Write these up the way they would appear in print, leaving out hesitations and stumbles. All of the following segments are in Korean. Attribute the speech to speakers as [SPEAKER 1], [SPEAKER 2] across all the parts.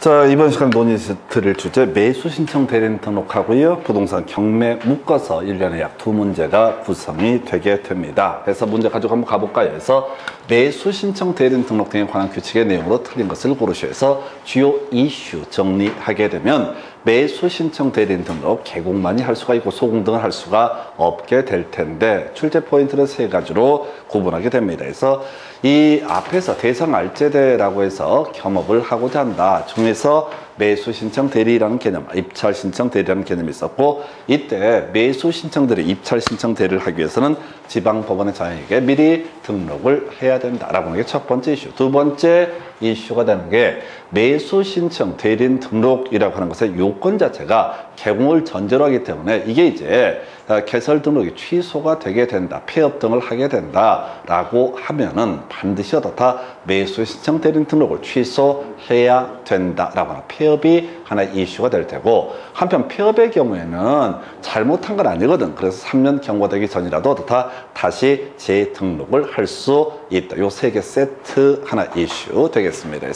[SPEAKER 1] 자, 이번 시간 논의드릴 주제 매수 신청 대리인 등록하고요. 부동산 경매 묶어서 1년에 약 2문제가 구성이 되게 됩니다. 그래서 문제 가지고 한번 가볼까요? 그래서 매수 신청 대리인 등록 등에 관한 규칙의 내용으로 틀린 것을 고르셔서 주요 이슈 정리하게 되면 매수 신청 대리인 등록 개공만이 할 수가 있고 소공 등을 할 수가 없게 될 텐데 출제 포인트를 세 가지로 구분하게 됩니다. 그래서 이 앞에서 대상 알제대라고 해서 겸업을 하고자 한다 중에서 매수 신청 대리라는 개념, 입찰 신청 대리라는 개념이 있었고, 이때 매수 신청 대리, 입찰 신청 대리를 하기 위해서는 지방법원의 자녀에게 미리 등록을 해야 된다라고 하는 게 첫 번째 이슈. 두 번째 이슈가 되는 게 매수 신청 대리인 등록이라고 하는 것의 요건 자체가 개공을 전제로 하기 때문에 이게 이제 개설 등록이 취소가 되게 된다, 폐업 등을 하게 된다라고 하면은 반드시 어떻다 매수 신청 대리인 등록을 취소해야 된다라고 하는 폐업이 하나의 이슈가 될 테고, 한편 폐업의 경우에는 잘못한 건 아니거든. 그래서 3년 경과되기 전이라도 어떻다 다시 재등록을 할 수 있다. 요 세 개 세트 하나 이슈 되겠습니다.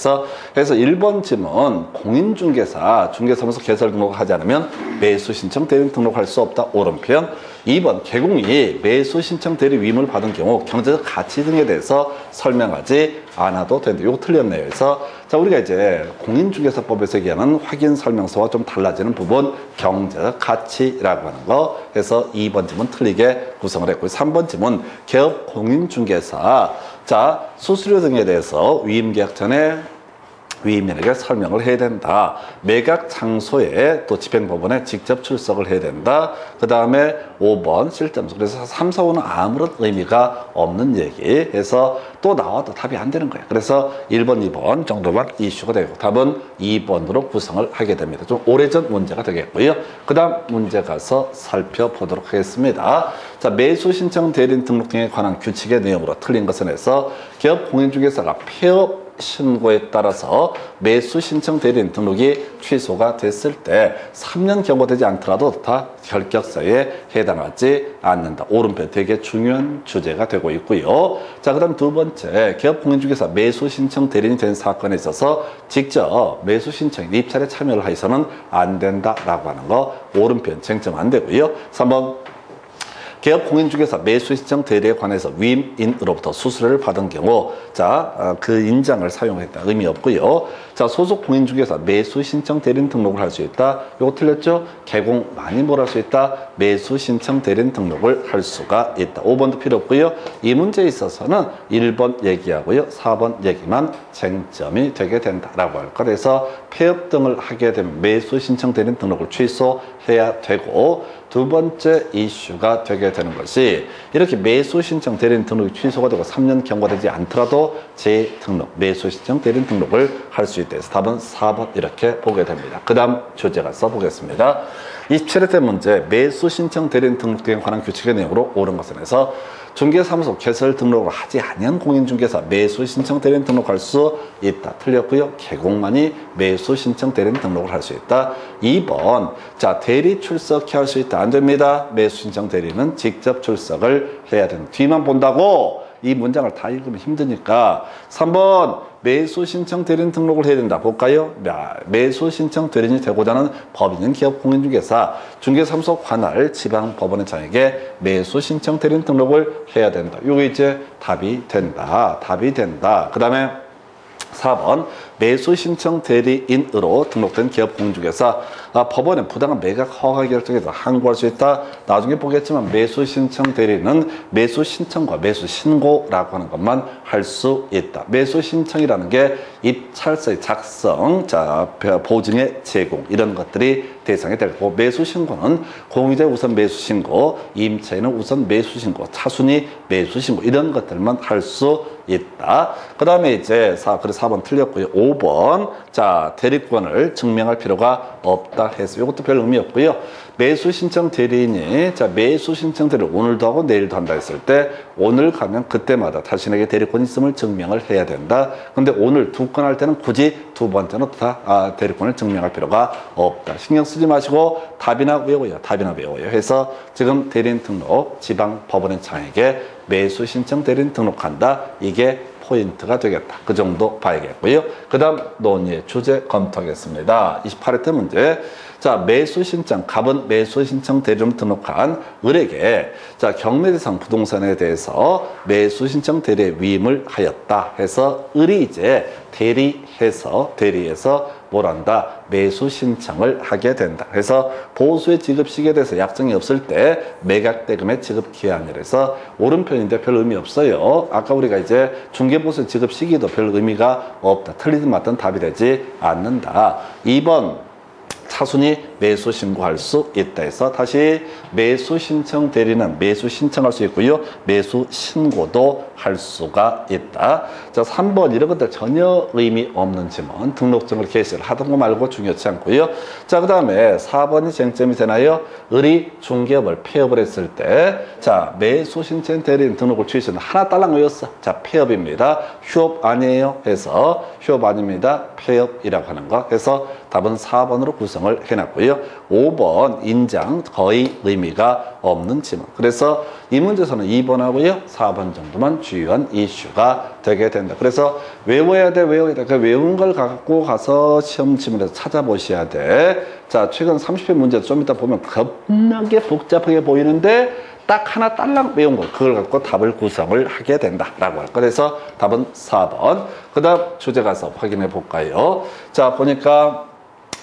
[SPEAKER 1] 그래서 1번 질문, 공인중개사, 중개사무소 개설 등록을 하지 않으면 매수 신청 대리인 등록할 수 없다. 오른편. 2번, 개공이 매수 신청 대리 위임을 받은 경우 경제적 가치 등에 대해서 설명하지 않아도 된다. 이거 틀렸네요. 그래서 자, 우리가 이제 공인중개사법에서 얘기하는 확인 설명서와 좀 달라지는 부분, 경제적 가치라고 하는 거. 그래서 2번 지문 틀리게 구성을 했고요. 3번 지문, 개업 공인중개사. 자, 수수료 등에 대해서 위임계약 전에 위임인에게 설명을 해야 된다. 매각 장소에 또 집행법원에 직접 출석을 해야 된다. 그 다음에 5번 실점수. 그래서 3, 4, 5는 아무런 의미가 없는 얘기해서 또 나와도 답이 안 되는 거예요. 그래서 1번, 2번 정도만 이슈가 되고 답은 2번으로 구성을 하게 됩니다. 좀 오래전 문제가 되겠고요. 그 다음 문제 가서 살펴보도록 하겠습니다. 자, 매수 신청 대리인 등록 등에 관한 규칙의 내용으로 틀린 것은 해서 기업 공인중개사가 폐업 신고에 따라서 매수 신청 대리인 등록이 취소가 됐을 때 3년 경과되지 않더라도 다 결격사유에 해당하지 않는다. 오른편 되게 중요한 주제가 되고 있고요. 자, 그 다음 두 번째, 기업 공인중개사 매수 신청 대리인이 된 사건에 있어서 직접 매수 신청 입찰에 참여를 해서는 안 된다라고 하는 거 오른편 쟁점 안 되고요. 3번, 개업 공인중개사 매수 신청 대리에 관해서 위임인으로부터 수수료를 받은 경우, 자, 그 인장을 사용했다. 의미 없고요. 자, 소속 공인중개사 매수 신청 대리인 등록을 할 수 있다. 이거 틀렸죠? 개공 많이 뭘 할 수 있다. 매수 신청 대리인 등록을 할 수가 있다. 5번도 필요 없고요. 이 문제에 있어서는 1번 얘기하고요. 4번 얘기만 쟁점이 되게 된다라고 할 거. 그래서 폐업 등을 하게 되면 매수 신청 대리인 등록을 취소해야 되고, 두 번째 이슈가 되게 되는 것이 이렇게 매수 신청 대리인 등록이 취소가 되고 3년 경과되지 않더라도 재등록, 매수 신청 대리인 등록을 할 수 있다 해서 답은 4번 이렇게 보게 됩니다. 그 다음 주제 가서 보겠습니다. 27회 문제, 매수 신청 대리인 등록 등에 관한 규칙의 내용으로 옳은 것은 해서 중개사무소 개설 등록을 하지 아니한 공인중개사 매수 신청 대리인 등록할 수 있다. 틀렸고요. 개공만이 매수 신청 대리인 등록을 할 수 있다. 2번, 자, 대리 출석해 할 수 있다. 안 됩니다. 매수 신청 대리는 직접 출석을 해야 된다. 뒤만 본다고 이 문장을 다 읽으면 힘드니까 3번, 매수 신청 대리인 등록을 해야 된다. 볼까요? 매수 신청 대리인이 되고자 하는 법인은 기업 공인중개사, 중개사무소 관할 지방법원의 자에게 매수 신청 대리인 등록을 해야 된다. 요거 이제 답이 된다. 답이 된다. 그 다음에 4번, 매수 신청 대리인으로 등록된 기업 공인중개사, 법원에 부당한 매각 허가 결정에서 항고할 수 있다. 나중에 보겠지만 매수 신청 대리인은 매수 신청과 매수 신고라고 하는 것만 할 수 있다. 매수 신청이라는 게 입찰서의 작성, 자, 보증의 제공 이런 것들이 대상이 되고, 매수 신고는 공유자 우선 매수 신고, 임차인은 우선 매수 신고, 차순위 매수 신고 이런 것들만 할 수 있다. 그 다음에 이제 4번 틀렸고요. 5번, 자, 대리권을 증명할 필요가 없다 해서 이것도 별 의미 없고요. 매수 신청 대리인이, 자, 매수 신청 대리를 오늘도 하고 내일도 한다 했을 때 오늘 가면 그때마다 자신에게 대리권이 있음을 증명을 해야 된다. 근데 오늘 2건 할 때는 굳이 두 번째는 다 대리권을 증명할 필요가 없다. 신경 쓰지 마시고 답이나 외워요. 답이나 외워요. 해서 지금 대리인 등록 지방 법원의 장에게 매수 신청 대리인 등록한다. 이게 포인트가 되겠다. 그 정도 봐야겠고요. 그 다음 논의의 주제 검토하겠습니다. 28회 문제. 자, 매수 신청, 갑은 매수 신청 대리점 등록한 을에게 자, 경매 대상 부동산에 대해서 매수 신청 대리에 위임을 하였다 해서 을이 이제 대리해서 뭘한다? 매수 신청을 하게 된다. 그래서 보수의 지급 시기에 대해서 약정이 없을 때 매각 대금의 지급 기한이라서 오른편인데 별 의미 없어요. 아까 우리가 이제 중개보수 지급 시기도 별 의미가 없다. 틀리든 맞든 답이 되지 않는다. 2번 차순위 매수 신고할 수 있다 해서 다시 매수 신청 대리는 매수 신청할 수 있고요. 매수 신고도 할 수가 있다. 자, 3번 이런 것들 전혀 의미 없는 지문. 등록증을 게시를 하던 거 말고 중요치 않고요. 자, 그 다음에 4번이 쟁점이 되나요? 을이 중개업을 폐업을 했을 때 자, 매수 신청 대리인 등록을 취소는 하나 딸랑 외웠어. 자, 폐업입니다. 휴업 아니에요? 해서 휴업 아닙니다. 폐업이라고 하는 거. 해서 답은 4번으로 구성을 해놨고요. 5번 인장 거의 의미가 없는 지문. 그래서 이 문제에서는 2번하고요. 4번 정도만 주요한 이슈가 되게 된다. 그래서 외워야 돼. 그 외운 걸 갖고 가서 시험 지문에서 찾아보셔야 돼. 자, 최근 30회 문제도 좀 이따 보면 겁나게 복잡하게 보이는데 딱 하나 딸랑 외운 거 그걸 갖고 답을 구성을 하게 된다라고 할 거. 그래서 답은 4번. 그 다음 주제 가서 확인해 볼까요? 자, 보니까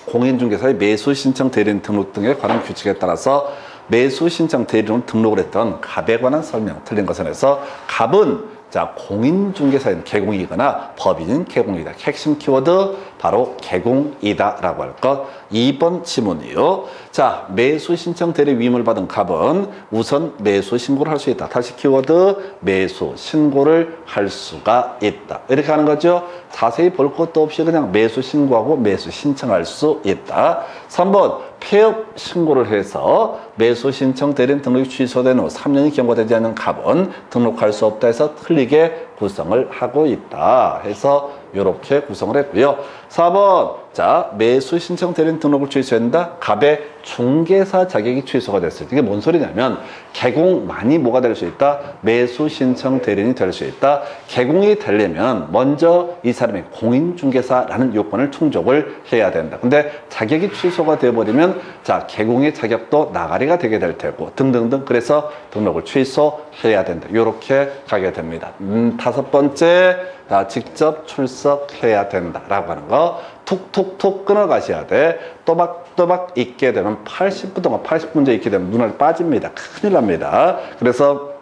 [SPEAKER 1] 공인중개사의 매수신청 대리인 등록 등에 관한 규칙에 따라서 매수신청 대리인 등록을 했던 갑에 관한 설명 틀린 것은 해서 갑은 자, 공인중개사인 개공이거나 법인인 개공이다. 핵심 키워드 바로 개공이다 라고 할 것. 2번 지문이요. 자, 매수신청 대리 위임을 받은 갑은 우선 매수 신고를 할 수 있다. 다시 키워드 매수 신고를 할 수가 있다. 이렇게 하는 거죠. 자세히 볼 것도 없이 그냥 매수 신고하고 매수 신청할 수 있다. 3번 폐업 신고를 해서 매수 신청 대리인 등록이 취소된 후 3년이 경과되지 않은 갑은 등록할 수 없다 해서 틀리게 구성을 하고 있다 해서 이렇게 구성을 했고요. 4번 자, 매수 신청 대리인 등록을 취소한다. 갑의 중개사 자격이 취소가 됐을 때 이게 뭔 소리냐면 개공만이 뭐가 될 수 있다? 매수 신청 대리인이 될 수 있다. 개공이 되려면 먼저 이 사람이 공인중개사라는 요건을 충족을 해야 된다. 근데 자격이 취소가 되어버리면 자, 개공의 자격도 나가리가 되게 될 테고 등등등. 그래서 등록을 취소해야 된다. 이렇게 가게 됩니다. 5번째 직접 출석해야 된다라고 하는 거 툭툭툭 끊어가셔야 돼. 또박또박 읽게 되면 80분 동안 80문제 읽게 되면 눈알 빠집니다. 큰일 납니다. 그래서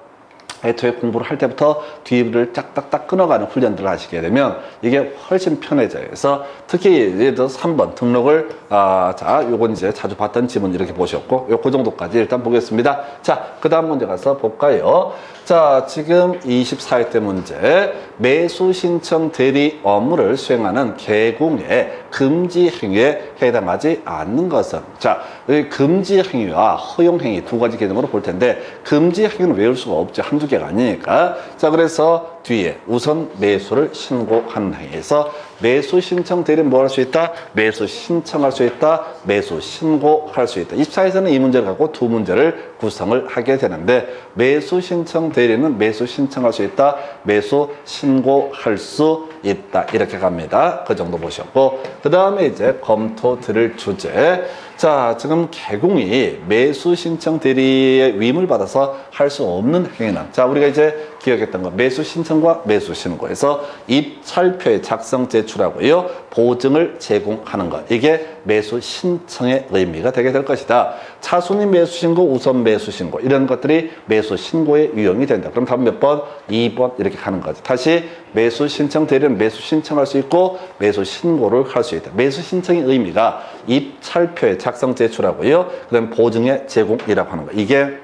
[SPEAKER 1] 애초에 공부를 할 때부터 뒤를 짝딱딱 끊어가는 훈련들을 하시게 되면 이게 훨씬 편해져요. 그래서 특히 예를 들어서 3번 등록을 자, 요건 이제 자주 봤던 지문 이렇게 보셨고 요 그 정도까지 일단 보겠습니다. 자, 그 다음 문제 가서 볼까요? 자, 지금 24회 때 문제. 매수 신청 대리 업무를 수행하는 개공의 금지 행위에 해당하지 않는 것은 자, 여기 금지 행위와 허용 행위 두 가지 개념으로 볼 텐데 금지 행위는 외울 수가 없죠. 한두 개가 아니니까. 자, 그래서 뒤에 우선 매수를 신고하는 행위에서 매수 신청 대리는 뭐 할 수 있다? 매수 신청할 수 있다. 매수 신고할 수 있다. 24에서는 이 문제를 갖고 두 문제를 구성을 하게 되는데 매수 신청 대리는 매수 신청할 수 있다. 매수 신고할 수 있다. 이렇게 갑니다. 그 정도 보셨고 그 다음에 이제 검토 드릴 주제. 자, 지금 개공이 매수 신청 대리의 위임을 받아서 할 수 없는 행위는 자, 우리가 이제 기억했던 거 매수 신청과 매수 신고에서 입찰표의 작성 제출하고요. 보증을 제공하는 것. 이게 매수 신청의 의미가 되게 될 것이다. 차순위 매수 신고, 우선 매수 신고 이런 것들이 매수 신고에 유형이 된다. 그럼 답은 몇 번? 2번 이렇게 가는 거죠. 다시 매수 신청 대리는 매수 신청할 수 있고 매수 신고를 할 수 있다. 매수 신청의 의미가 입찰표의 작성 제출하고요. 그다음 보증의 제공이라고 하는 거. 이게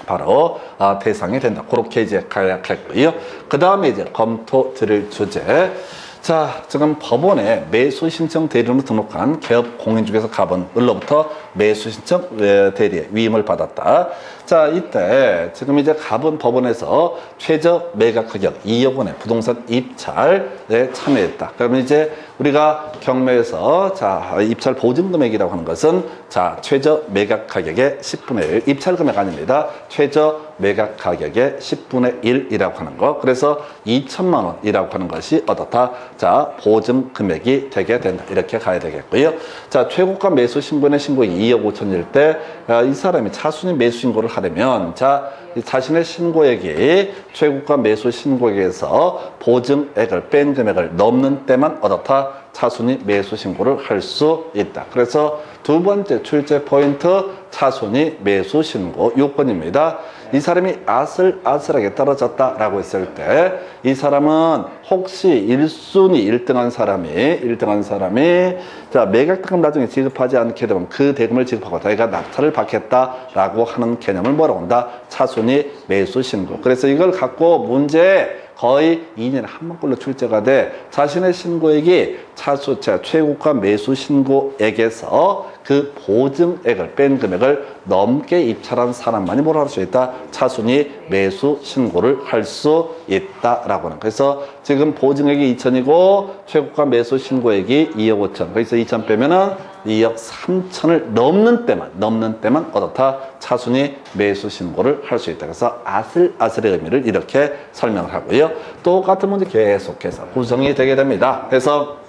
[SPEAKER 1] 바로 대상이 된다. 그렇게 이제 가약했고요. 그 다음에 이제 검토 드릴 주제. 자, 지금 법원에 매수 신청 대리로 등록한 개업 공인중개사 갑은 을로부터 매수 신청 대리의 위임을 받았다. 자, 이때 지금 이제 갑은 법원에서 최저 매각 가격 2억 원의 부동산 입찰에 참여했다. 그러면 이제 우리가 경매에서 자, 입찰 보증 금액이라고 하는 것은 자, 최저 매각 가격의 10분의 1, 입찰 금액 아닙니다. 최저 매각 가격의 10분의 1이라고 하는 거. 그래서 2천만 원이라고 하는 것이 어떻다? 자, 보증 금액이 되게 된다. 이렇게 가야 되겠고요. 자, 최고가 매수 신고의 신고액이 2억 5천일 때 이 사람이 차순위 매수 신고를 하려면 자, 자신의 신고액이 최고가 매수 신고액에서 보증액을 뺀 금액을 넘는 때만 어떻다? 차순위 매수 신고를 할 수 있다. 그래서 두 번째 출제 포인트 차순위 매수 신고 요건입니다. 이 사람이 아슬아슬하게 떨어졌다라고 했을 때 이 사람은 혹시 1순위 1등한 사람이 자, 매각대금 나중에 지급하지 않게 되면 그 대금을 지급하고 자기가 낙찰을 받겠다라고 하는 개념을 뭐라고 한다? 차순위 매수 신고. 그래서 이걸 갖고 문제 거의 2년에 한 번꼴로 출제가 돼 자신의 신고액이 차수차 최고가 매수 신고액에서 그 보증액을 뺀 금액을 넘게 입찰한 사람만이 뭐라 할 수 있다? 차순위 매수 신고를 할 수 있다라고 하는. 그래서 지금 보증액이 2천이고 최고가 매수 신고액이 2억 5천. 그래서 2천 빼면은 2억 3천을 넘는 때만 어떻다? 차순위 매수 신고를 할 수 있다. 그래서 아슬아슬의 의미를 이렇게 설명을 하고요. 똑같은 문제 계속해서 구성이 되게 됩니다. 그래서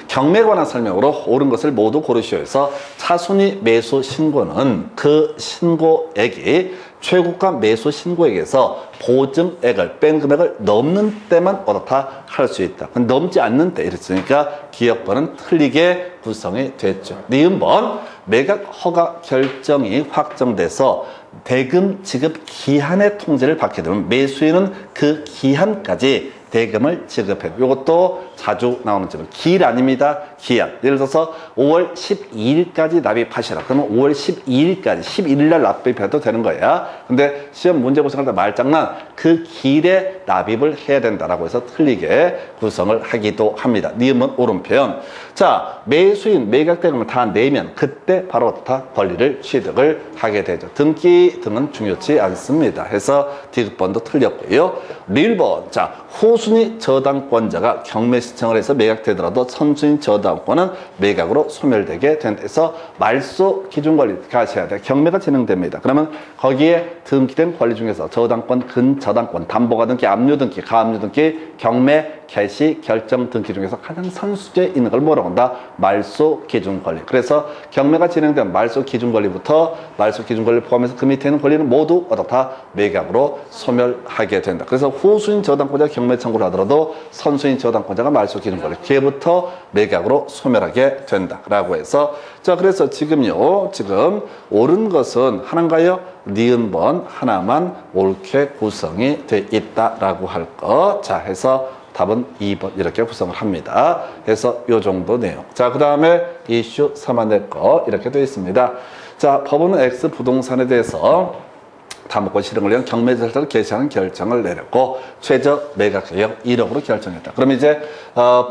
[SPEAKER 1] 경매에 관한 설명으로 옳은 것을 모두 고르시오 해서 차순위 매수 신고는 그 신고액이 최고가 매수 신고액에서 보증액을 뺀 금액을 넘는 때만 어떻다 할 수 있다. 넘지 않는 때 이랬으니까 기억번은 틀리게 구성이 됐죠. 니은번 매각 허가 결정이 확정돼서 대금 지급 기한의 통지를 받게 되면 매수인은 그 기한까지 대금을 지급해. 이것도 자주 나오는 질문. 기일 아닙니다. 기한. 예를 들어서 5월 12일까지 납입하시라. 그러면 5월 12일까지 11일 날 납입해도 되는 거야. 근데 시험 문제 구성할 때 말장난 그 기일에 납입을 해야 된다라고 해서 틀리게 구성을 하기도 합니다. 니은은 옳은 표현. 자, 매수인 매각 대금을 다 내면 그때 바로 다 권리를 취득을 하게 되죠. 등기 등은 중요치 않습니다. 해서 디귿번도 틀렸고요. 1번. 자, 후순위 저당권자가 경매 신청을 해서 매각되더라도 선순위 저당권은 매각으로 소멸되게 된다. 해서 말소 기준 권리 가셔야 돼. 경매가 진행됩니다. 그러면 거기에 등기된 권리 중에서 저당권, 근저당권, 담보가 등기, 압류 등기, 가압류 등기, 경매, 개시, 결정 등기 중에서 가장 선수제에 있는 걸 뭐라고 한다? 말소 기준 권리. 그래서 경매가 진행되면 말소 기준 권리부터 말소 기준 권리 포함해서 그 밑에 있는 권리는 모두 어떻다? 매각으로 소멸하게 된다. 그래서 후순위 저당권자가 경매 청구를 하더라도 선순위 저당권자가 말소 기준 권리 걔부터 매각으로 소멸하게 된다라고 해서 자, 그래서 지금요, 지금 옳은 것은 하나인가요? 니은번 하나만 옳게 구성이 돼 있다라고 할 거. 자, 해서 답은 2번 이렇게 구성을 합니다. 그래서 요 정도 내용. 자, 그 다음에 이슈 3안의 거 이렇게 되어 있습니다. 자, 법원은 X 부동산에 대해서 다목권 실행을 위한 경매 절차를 개시하는 결정을 내렸고 최저 매각 가격 1억으로 결정했다. 그럼 이제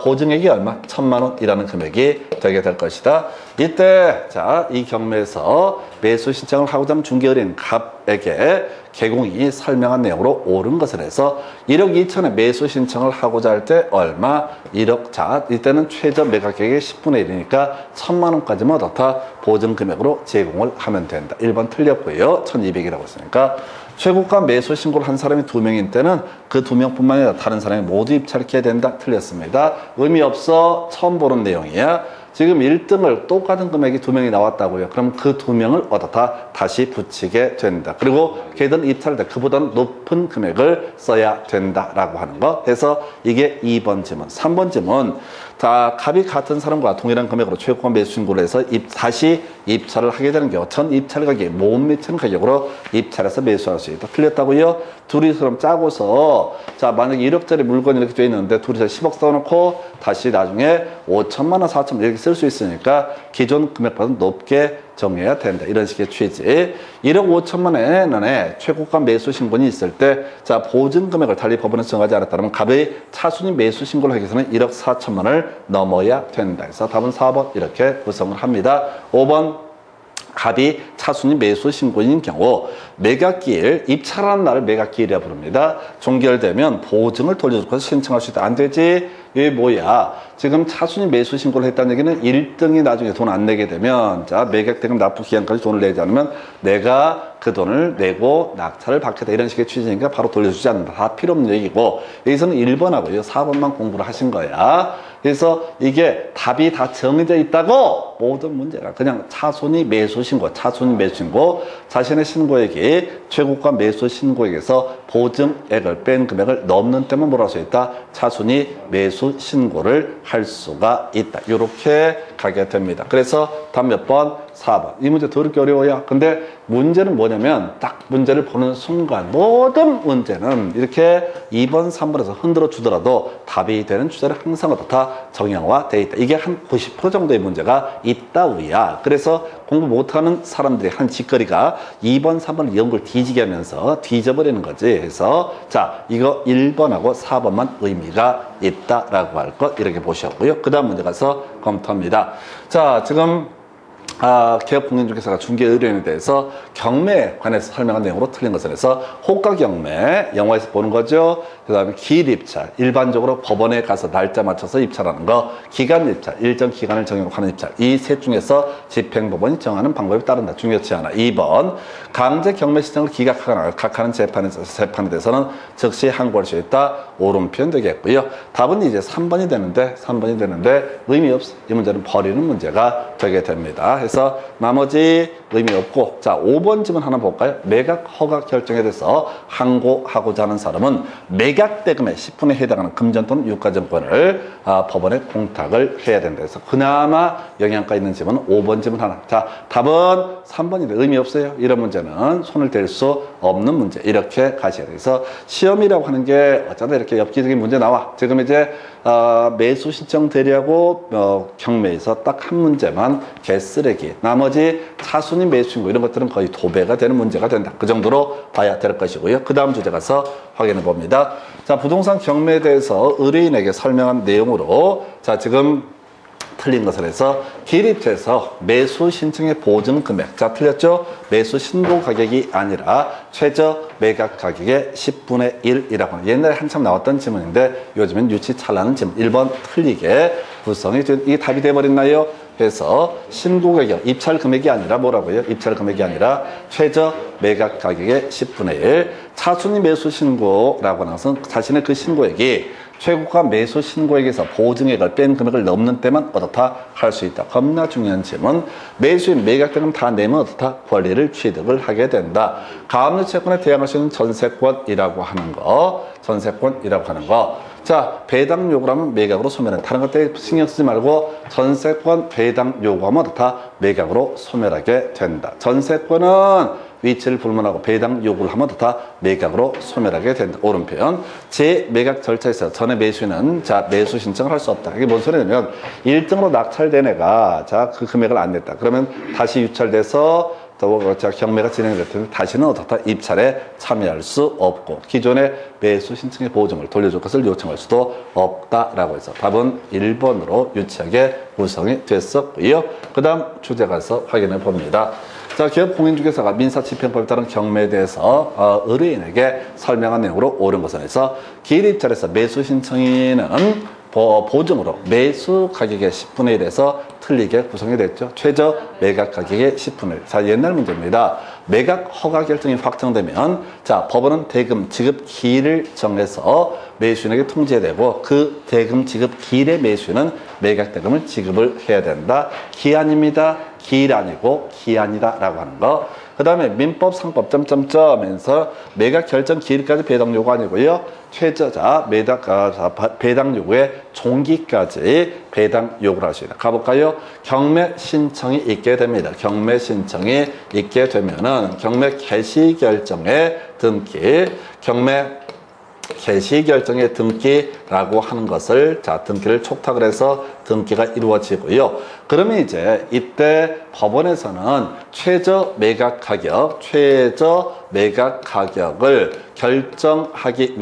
[SPEAKER 1] 보증액이 얼마? 1,000만 원이라는 금액이 되게 될 것이다. 이때 자, 이 경매에서 매수 신청을 하고자 하는 중개의뢰인 갑에게 개공이 설명한 내용으로 옳은 것을 해서 1억 2천에 매수 신청을 하고자 할 때 얼마? 1억. 자, 이때는 최저 매각 가격의 10분의 1이니까 1,000만 원까지만 어떻다? 보증 금액으로 제공을 하면 된다. 1번 틀렸고요. 1,200이라고 했으니까 최고가 매수 신고를 한 사람이 2명인 때는 그 2명뿐만 아니라 다른 사람이 모두 입찰해야 된다. 틀렸습니다. 의미 없어. 처음 보는 내용이야. 지금 1등을 똑같은 금액이 2명이 나왔다고요. 그럼 그 2명을 어떻다? 다시 붙이게 된다. 그리고 걔들은 입찰할 때 그보다는 높은 금액을 써야 된다라고 하는 거. 해서 이게 2번 지문. 3번 지문. 다 값이 같은 사람과 동일한 금액으로 최고가 매수 신고를 해서 다시 입찰을 하게 되는 경우 전 입찰 가격 못 미치는 가격으로 입찰해서 매수할 수 있다. 틀렸다고요? 둘이서 그럼 짜고서 자, 만약에 1억짜리 물건이 이렇게 돼 있는데 둘이서 10억 써놓고 다시 나중에 5천만 원, 4천만 원 이렇게 쓸 수 있으니까 기존 금액보다 높게 정해야 된다. 이런 식의 취지. 1억 5천만 원에 최고가 매수 신고는 있을 때, 자, 보증 금액을 달리 법원에서 정하지 않았다면 갑의 차순위 매수 신고를 하기 위해서는 1억 4천만 원을 넘어야 된다. 그래서 답은 4번 이렇게 구성을 합니다. 5번 갑이 차순위 매수 신고인 경우 매각기일, 입찰하는 날을 매각기일이라 부릅니다. 종결되면 보증을 돌려줘서 신청할 수 있다. 안 되지? 이게 뭐야? 지금 차순위 매수 신고를 했다는 얘기는 1등이 나중에 돈 안 내게 되면, 자, 매각대금 납부 기간까지 돈을 내지 않으면 내가 그 돈을 내고 낙찰을 받겠다, 이런 식의 취지니까 바로 돌려주지 않는다. 다 필요 없는 얘기고, 여기서는 1번하고요 4번만 공부를 하신 거야. 그래서 이게 답이 다 정해져 있다고 모든 문제가 그냥 차순위 매수 신고, 차순위 매수 신고, 자신의 신고액이 최고가 매수 신고액에서 보증액을 뺀 금액을 넘는 때만 뭐라고 써 있다? 차순위 매수 신고를 할 수가 있다. 이렇게 가게 됩니다. 그래서 답 몇 번? 4번. 이 문제 더럽게 어려워요. 근데 문제는 뭐냐면 딱 문제를 보는 순간 모든 문제는 이렇게 2번, 3번에서 흔들어 주더라도 답이 되는 주제를 항상 어떻다? 정형화되어 있다. 이게 한 90% 정도의 문제가 있다우야. 그래서 공부 못하는 사람들이 한 짓거리가 2번, 3번 연구를 뒤지게 하면서 뒤져버리는 거지. 그래서 자, 이거 1번하고 4번만 의미가 있다라고 할 것 이렇게 보셨고요. 그 다음 문제 가서 검토합니다. 자, 지금 개업공인중개사가 중개의뢰인에 대해서 경매에 관해서 설명한 내용으로 틀린 것에 대해서 호가경매, 영화에서 보는 거죠. 그 다음에 기일입찰, 일반적으로 법원에 가서 날짜 맞춰서 입찰하는 거, 기간입찰, 일정 기간을 정하고 하는 입찰, 이 셋 중에서 집행법원이 정하는 방법에 따른다. 중요치 않아. 2번, 강제 경매 신청을 기각하거나 각하는 재판에 대해서는 즉시 항고할 수 있다. 옳은 표현 되겠고요. 답은 이제 3번이 되는데 의미 없어. 이 문제는 버리는 문제가 되게 됩니다. 그래서 나머지 의미 없고, 자, 5번 질문 하나 볼까요? 매각 허가 결정에 대해서 항고하고자 하는 사람은 매각 대금의 10분에 해당하는 금전 또는 유가증권을 법원에 공탁을 해야 된다. 그래서 그나마 영향가 있는 질문은 5번 질문 하나. 자, 답은 3번인데 의미 없어요. 이런 문제는 손을 댈 수 없는 문제. 이렇게 가셔야 돼요. 그래서 시험이라고 하는 게 어쩌다 이렇게 엽기적인 문제 나와. 지금 이제 매수 신청 대리하고 경매에서 딱 한 문제만 개쓰레기. 나머지 차순위 매수 신고 이런 것들은 거의 도배가 되는 문제가 된다. 그 정도로 봐야 될 것이고요. 그 다음 주제 가서 확인해 봅니다. 자, 부동산 경매에 대해서 의뢰인에게 설명한 내용으로, 자, 지금 틀린 것을 해서 기일입찰에서 매수 신청의 보증 금액, 자, 틀렸죠? 매수 신고 가격이 아니라 최저 매각 가격의 10분의 1이라고 하는, 옛날에 한참 나왔던 질문인데 요즘엔 유치찬란한 질문. 1번 틀리게 구성이 이게 답이 돼버렸나요? 그래서 신고 가격, 입찰 금액이 아니라 뭐라고요? 입찰 금액이 아니라 최저 매각 가격의 10분의 1. 차순위 매수 신고라고 하는 것은 자신의 그 신고액이 최고가 매수 신고액에서 보증액을 뺀 금액을 넘는 때만 어떻다 할 수 있다. 겁나 중요한 질문. 매수인 매각대금 다 내면 어떻다? 권리를 취득을 하게 된다. 가압류 채권에 대항할 수 있는 전세권이라고 하는 거. 자, 배당 요구를 하면 매각으로 소멸한다. 다른 것들 신경 쓰지 말고 전세권 배당 요구하면 어떻다? 매각으로 소멸하게 된다. 전세권은 위치를 불문하고 배당 요구를 하면 어떻다? 매각으로 소멸하게 된다. 옳은 표현. 재매각 절차에서 전에 매수인은 자, 매수 신청을 할 수 없다. 이게 뭔 소리냐면 1등으로 낙찰된 애가 자, 그 금액을 안 냈다. 그러면 다시 유찰돼서 경매가 진행될 텐데 다시는 어떻다? 입찰에 참여할 수 없고 기존의 매수 신청의 보증을 돌려줄 것을 요청할 수도 없다라고 해서 답은 1번으로 유치하게 구성이 됐었고요. 그 다음 주제 가서 확인해 봅니다. 자, 기업공인중개사가 민사집행법에 따른 경매에 대해서 의뢰인에게 설명한 내용으로 옳은 것은 해서 기일입찰에서 매수 신청인은 보증으로 매수 가격의 10분의 1에서 틀리게 구성이 됐죠. 최저 매각 가격의 10분의 1. 자, 옛날 문제입니다. 매각 허가 결정이 확정되면 자, 법원은 대금 지급 기일을 정해서 매수인에게 통지되고 그 대금 지급 기일의 매수인은 매각 대금을 지급을 해야 된다. 기한입니다. 기일 아니고 기한이다 라고 하는 거. 그 다음에 민법 상법 점점점에서 매각 결정 기일까지 배당 요구 아니고요. 최저자 배당 요구의 종기까지 배당 요구를 할 수 있다. 가볼까요? 경매 신청이 있게 됩니다. 경매 신청이 있게 되면은 경매 개시 결정의 등기, 경매 개시 결정의 등기 등기라고 하는 것을 자 등기를 촉탁을 해서 등기가 이루어지고요. 그러면 이제 이때 법원에서는 최저 매각 가격을 결정하기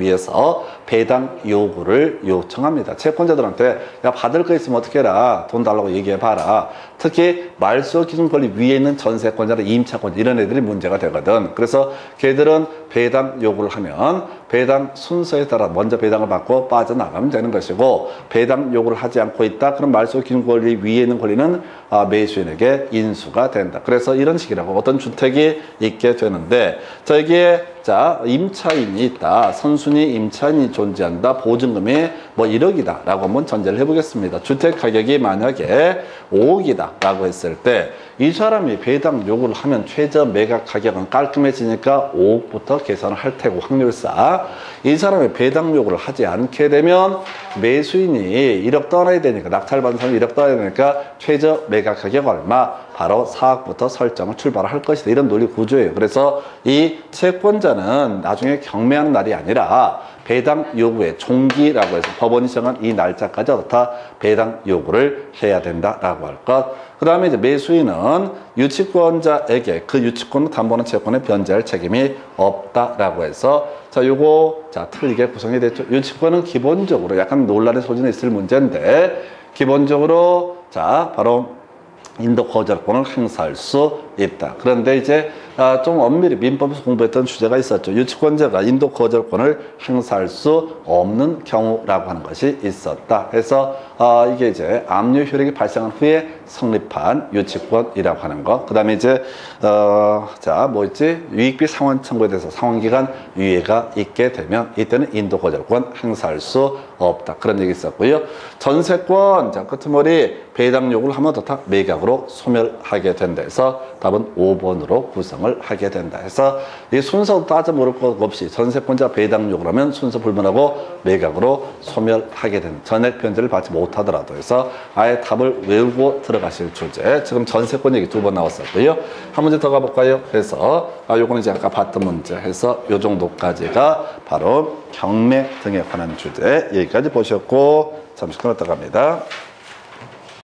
[SPEAKER 1] 위해서 배당 요구를 요청합니다. 채권자들한테 야 받을 거 있으면 어떻게 해라, 돈 달라고 얘기해봐라. 특히 말소 기준 권리 위에 있는 전세권자나 임차권자 이런 애들이 문제가 되거든. 그래서 걔들은 배당 요구를 하면 배당 순서에 따라 먼저 배당을 받고 빠져나가면 되는 것이고, 배당 요구를 하지 않고 있다 그럼 말소 기준 권리 위에 있는 권리는 매수인에게 인수가 된다. 그래서 이런 식이라고 어떤 주택이 있게 되는데, 자 여기에 자 임차인이 있다, 선순위 임차인이 존재한다, 보증금이 뭐 1억이다 라고 한번 전제를 해보겠습니다. 주택 가격이 만약에 5억이다 라고 했을 때 이 사람이 배당 요구를 하면 최저 매각 가격은 깔끔해지니까 5억부터 계산을 할 테고, 확률상 이 사람이 배당 요구를 하지 않게 되면 매수인이 1억 떠나야 되니까, 낙찰받은 사람이 1억 떠나야 되니까 최저 매각 가격 얼마? 바로 4억부터 설정을 출발을 할 것이다. 이런 논리 구조예요. 그래서 이 채권자는 나중에 경매하는 날이 아니라 배당 요구의 종기라고 해서 법원이 정한 이 날짜까지 어떻다 배당 요구를 해야 된다라고 할 것. 그 다음에 이제 매수인은 유치권자에게 그 유치권을 담보하는 채권에 변제할 책임이 없다라고 해서, 자 요거 자 틀리게 구성이 됐죠. 유치권은 기본적으로 약간 논란의 소지는 있을 문제인데, 기본적으로 자 바로 인도 거절권을 행사할 수 있다. 그런데 이제 좀 엄밀히 민법에서 공부했던 주제가 있었죠. 유치권자가 인도 거절권을 행사할 수 없는 경우라고 하는 것이 있었다. 그래서 이게 이제 압류 효력이 발생한 후에 성립한 유치권이라고 하는 거. 그 다음에 이제 자 뭐 있지? 유익비 상환 청구에 대해서 상환기간 유예가 있게 되면 이때는 인도 거절권 행사할 수 없다. 그런 얘기 있었고요. 전세권 자 끄트머리 배당 요구를 하면 더 매각으로 소멸하게 된다 해서 답은 5번으로 구성을 하게 된다 해서 이 순서 따져 물을 것 없이 전세권자 배당 요구를 하면 순서 불문하고 매각으로 소멸하게 된다. 전액 변제를 받지 못하더라도 해서 아예 답을 외우고 들어가실 주제. 지금 전세권 얘기 2번 나왔었고요. 한 문제 더 가볼까요? 그래서 요거는 이제 아까 봤던 문제 해서 요 정도까지가 바로 경매 등에 관한 주제. 여기까지 보셨고 잠시 끊었다 갑니다.